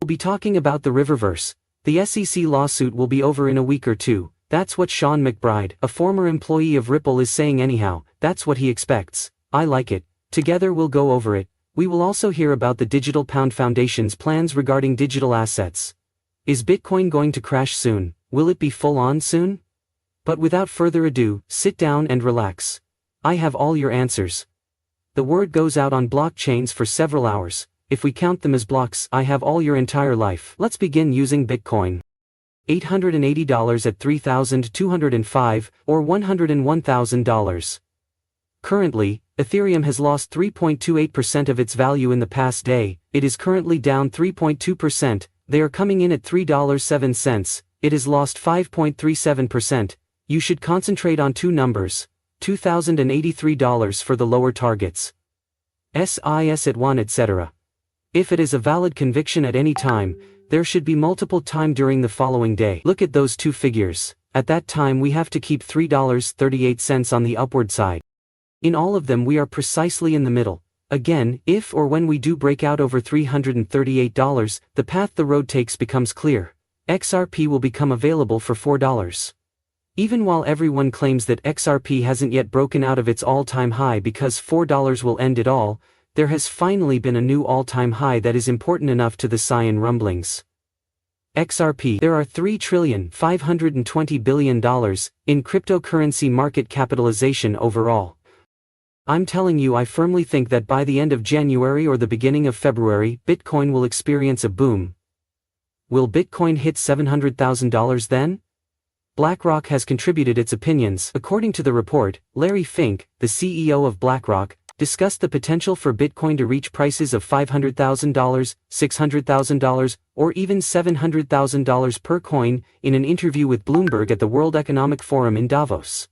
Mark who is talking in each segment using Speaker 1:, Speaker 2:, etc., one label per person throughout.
Speaker 1: We'll be talking about the Riververse. The SEC lawsuit will be over in a week or two. That's what Sean McBride, a former employee of Ripple, is saying anyhow. That's what he expects. I like it. Together we'll go over it. We will also hear about the Digital Pound Foundation's plans regarding digital assets. Is Bitcoin going to crash soon? Will it be full on soon? But without further ado, sit down and relax. I have all your answers. The word goes out on blockchains for several hours. If we count them as blocks, I have all your entire life. Let's begin using Bitcoin. $880 at $3,205, or $101,000. Currently, Ethereum has lost 3.28% of its value in the past day. It is currently down 3.2%. They are coming in at $3.07. It has lost 5.37%. You should concentrate on two numbers. $2,083 for the lower targets. SIS at 1, etc. If it is a valid conviction at any time, there should be multiple time during the following day. Look at those two figures. At that time we have to keep $3.38 on the upward side. In all of them we are precisely in the middle. Again, if or when we do break out over $338, the path the road takes becomes clear. XRP will become available for $4. Even while everyone claims that XRP hasn't yet broken out of its all-time high because $4 will end it all, there has finally been a new all-time high that is important enough to the Cyan rumblings. XRP. There are $3,520 billion in cryptocurrency market capitalization overall. I'm telling you, I firmly think that by the end of January or the beginning of February, Bitcoin will experience a boom. Will Bitcoin hit $700,000 then? BlackRock has contributed its opinions. According to the report, Larry Fink, the CEO of BlackRock, discussed the potential for Bitcoin to reach prices of $500,000, $600,000, or even $700,000 per coin in an interview with Bloomberg at the World Economic Forum in Davos.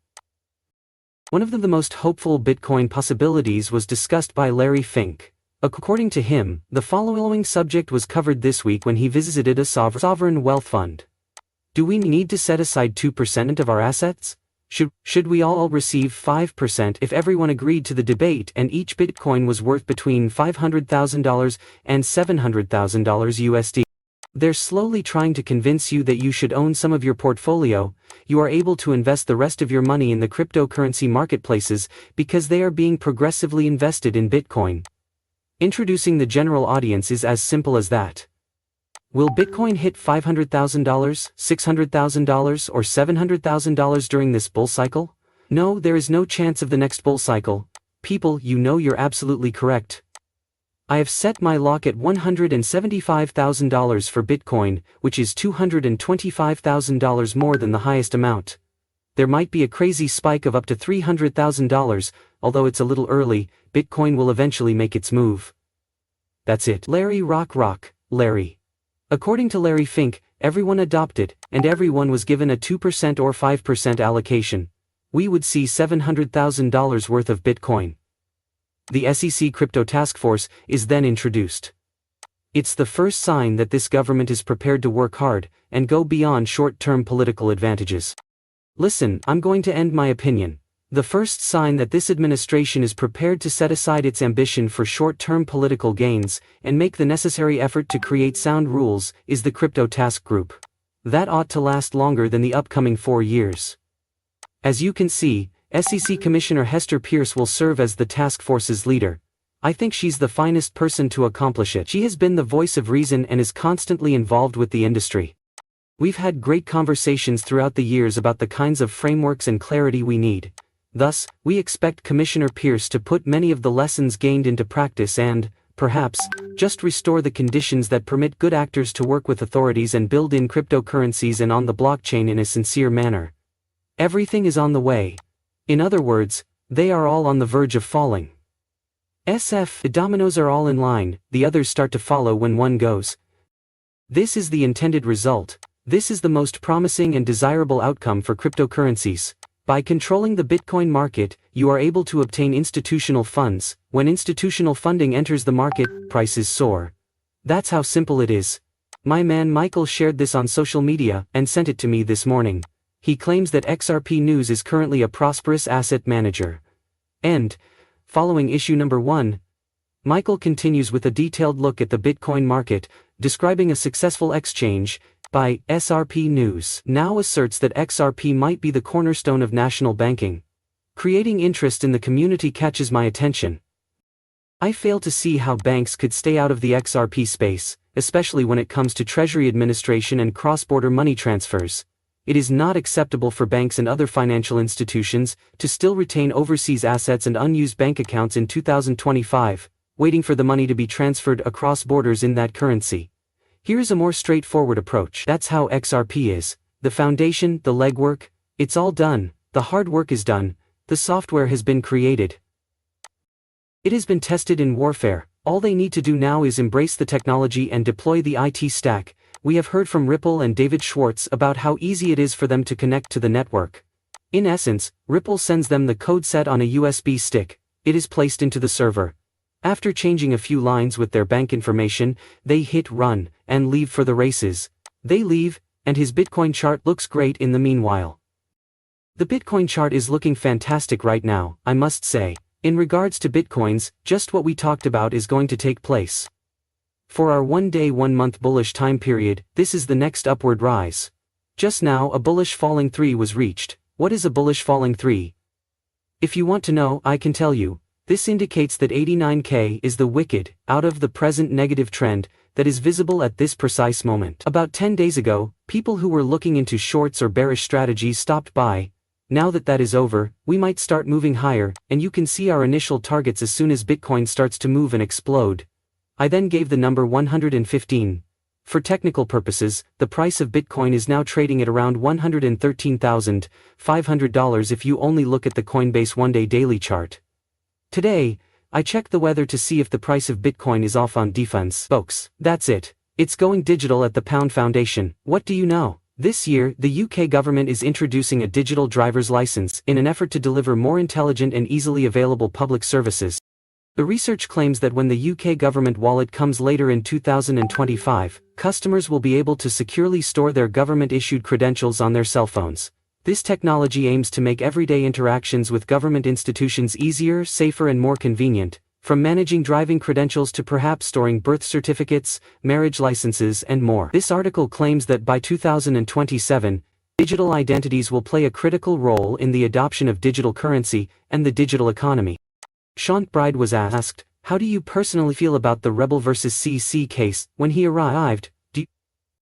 Speaker 1: One of the most hopeful Bitcoin possibilities was discussed by Larry Fink. According to him, the following subject was covered this week when he visited a sovereign wealth fund. Do we need to set aside 2% of our assets? Should we all receive 5% if everyone agreed to the debate and each Bitcoin was worth between $500,000 and $700,000 USD? They're slowly trying to convince you that you should own some of your portfolio. You are able to invest the rest of your money in the cryptocurrency marketplaces because they are being progressively invested in Bitcoin. Introducing the general audience is as simple as that. Will Bitcoin hit $500,000, $600,000, or $700,000 during this bull cycle? No, there is no chance of the next bull cycle. People, you know you're absolutely correct. I have set my lock at $175,000 for Bitcoin, which is $225,000 more than the highest amount. There might be a crazy spike of up to $300,000, although it's a little early. Bitcoin will eventually make its move. That's it. Larry Larry. According to Larry Fink, everyone adopted, and everyone was given a 2% or 5% allocation. We would see $700,000 worth of Bitcoin. The SEC Crypto Task Force is then introduced. It's the first sign that this government is prepared to work hard and go beyond short-term political advantages. Listen, I'm going to end my opinion. The first sign that this administration is prepared to set aside its ambition for short-term political gains and make the necessary effort to create sound rules is the Crypto Task Group. That ought to last longer than the upcoming 4 years. As you can see, SEC Commissioner Hester Peirce will serve as the task force's leader. I think she's the finest person to accomplish it. She has been the voice of reason and is constantly involved with the industry. We've had great conversations throughout the years about the kinds of frameworks and clarity we need. Thus, we expect Commissioner Peirce to put many of the lessons gained into practice and, perhaps, just restore the conditions that permit good actors to work with authorities and build in cryptocurrencies and on the blockchain in a sincere manner. Everything is on the way. In other words, they are all on the verge of falling. The dominoes are all in line, the others start to follow when one goes. This is the intended result. This is the most promising and desirable outcome for cryptocurrencies. By controlling the Bitcoin market, you are able to obtain institutional funds. When institutional funding enters the market, prices soar. That's how simple it is. My man Michael shared this on social media and sent it to me this morning. He claims that XRP News is currently a prosperous asset manager. And, following issue number 1, Michael continues with a detailed look at the Bitcoin market. describing a successful exchange, by SRP News, now asserts that XRP might be the cornerstone of national banking. Creating interest in the community catches my attention. I fail to see how banks could stay out of the XRP space, especially when it comes to treasury administration and cross-border money transfers. It is not acceptable for banks and other financial institutions to still retain overseas assets and unused bank accounts in 2025, waiting for the money to be transferred across borders in that currency. Here's a more straightforward approach. That's how XRP is. The foundation, the legwork, it's all done. The hard work is done. The software has been created. It has been tested in warfare. All they need to do now is embrace the technology and deploy the IT stack. We have heard from Ripple and David Schwartz about how easy it is for them to connect to the network. In essence, Ripple sends them the code set on a USB stick. It is placed into the server. After changing a few lines with their bank information, they hit run and leave for the races. They leave, and his Bitcoin chart looks great in the meanwhile. The Bitcoin chart is looking fantastic right now, I must say. In regards to Bitcoins, just what we talked about is going to take place. For our 1-day 1-month bullish time period, this is the next upward rise. Just now a bullish falling 3 was reached. What is a bullish falling 3? If you want to know, I can tell you. This indicates that 89K is the wicked, out of the present negative trend, that is visible at this precise moment. About 10 days ago, people who were looking into shorts or bearish strategies stopped by. Now that that is over, we might start moving higher, and you can see our initial targets as soon as Bitcoin starts to move and explode. I then gave the number 115. For technical purposes, the price of Bitcoin is now trading at around $113,500 if you only look at the Coinbase 1-day daily chart. Today, I checked the weather to see if the price of Bitcoin is off on defense. Folks, that's it. It's going digital at the Pound Foundation. What do you know? This year, the UK government is introducing a digital driver's license in an effort to deliver more intelligent and easily available public services. The research claims that when the UK government wallet comes later in 2025, customers will be able to securely store their government-issued credentials on their cell phones. This technology aims to make everyday interactions with government institutions easier, safer and more convenient, from managing driving credentials to perhaps storing birth certificates, marriage licenses and more. This article claims that by 2027, digital identities will play a critical role in the adoption of digital currency and the digital economy. Sean Bride was asked, how do you personally feel about the Rebel vs. CC case? When he arrived,